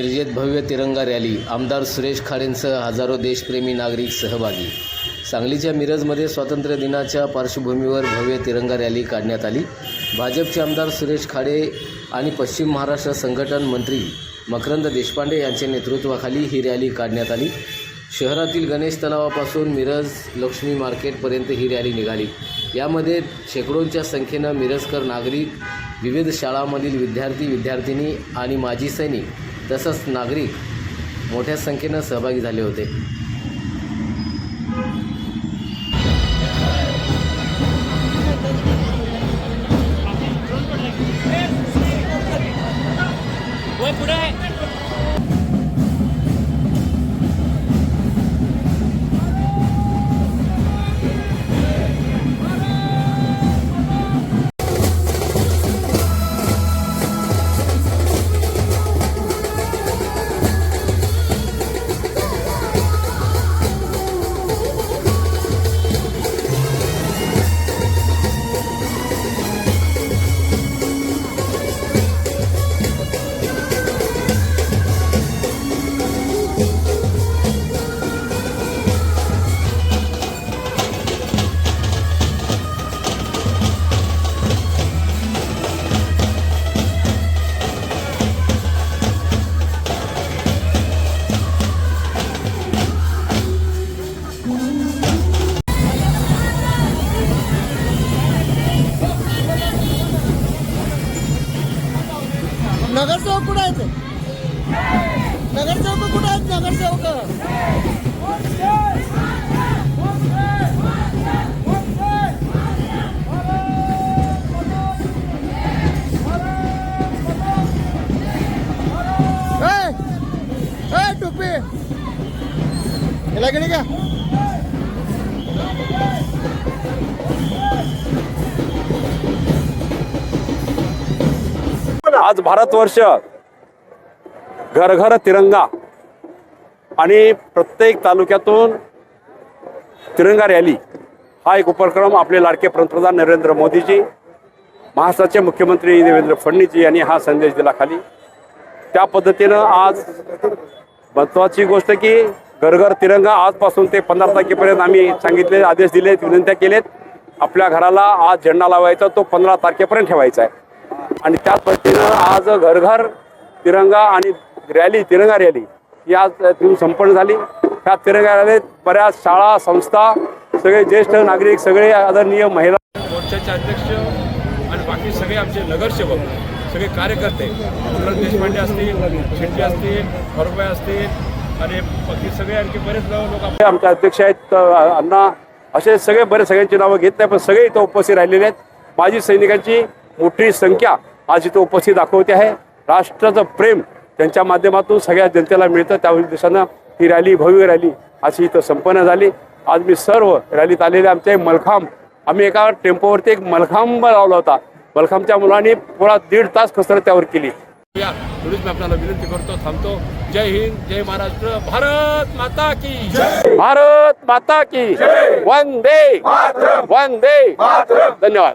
मिरजेत भव्य तिरंगा रॅली, आमदार सुरेश खाडेंसह हजारो देशप्रेमी नागरिक सहभागी। सांगलीच्या मिरजमध्ये स्वातंत्र्य दिनाच्या पार्श्वभूमीवर भव्य तिरंगा रॅली काढण्यात आली। भाजपचे आमदार सुरेश खाडे आणि पश्चिम महाराष्ट्र संघटन मंत्री मकरंद देशपांडे यांच्या नेतृत्वाखाली ही रॅली काढण्यात आली। शहरातील गणेश तलावापासून मिरज लक्ष्मी मार्केटपर्यंत ही रॅली निघाली। यामध्ये शेकडोंच्या संख्येनं मिरजकर नागरिक, विविध शाळांमधील विद्यार्थी विद्यार्थिनी आणि माजी सैनिक तसंच नागरिक मोठ्या संख्येनं सहभागी झाले होते। नगरसेवक कुठे आहेत? नगरसेवक कुठे आहेत? नगरसेवक टोपी याला गेली का? आज भारतवर्ष घर घर तिरंगा आणि प्रत्येक तालुक्यातून तिरंगा रॅली हा एक उपक्रम आपले लाडके पंतप्रधान नरेंद्र मोदीजी, महाराष्ट्राचे मुख्यमंत्री देवेंद्र फडणवीसजी यांनी हा संदेश दिला खाली। त्या पद्धतीनं आज महत्त्वाची गोष्ट की घर घर तिरंगा आजपासून ते 15 तारखेपर्यंत आम्ही सांगितले, आदेश दिलेत, विनंत्या केलेत। आपल्या घराला आज झेंडा लावायचा, तो 15 तारखेपर्यंत ठेवायचा आहे। आणि त्याच पद्धतीनं आज घर घर तिरंगा आणि रॅली, तिरंगा रॅली ही आज संपन्न झाली। ह्या तिरंगा रॅलीत बऱ्याच शाळा, संस्था, सगळे ज्येष्ठ नागरिक, सगळे आदरणीय महिला, मोर्चाचे अध्यक्ष आणि बाकी सगळे आमचे नगरसेवक, सगळे कार्यकर्ते, मकरंद देशपांडे असतील, शेट्टी असतील, फरुबाई असतील आणि बाकी सगळे आणखी बरेच लोक आमचे अध्यक्ष आहेत अण्णा, असे सगळे बरेच, सगळ्यांची नावं घेत नाही पण सगळे इथं उपस्थित राहिलेले आहेत। माजी सैनिकांची मोठी संख्या आज इथं उपस्थित दाखवते आहे। राष्ट्राचं प्रेम त्यांच्या माध्यमातून सगळ्या जनतेला मिळतं, त्या उद्देशानं ही रॅली, भव्य रॅली अशी इथं संपन्न झाली। आज मी सर्व रॅलीत आलेले आमचे मलखांब, आम्ही एका टेम्पोवरती एक मलखांब लावला होता। मलखांबच्या मुलांनी पुरा 1.5 तास कसरत त्यावर केली। एवढीच मी आपल्याला विनंती करतो, थांबतो। जय हिंद, जय महाराष्ट्र, भारत माता की जय, भारत माता की वंदे वंदे, धन्यवाद।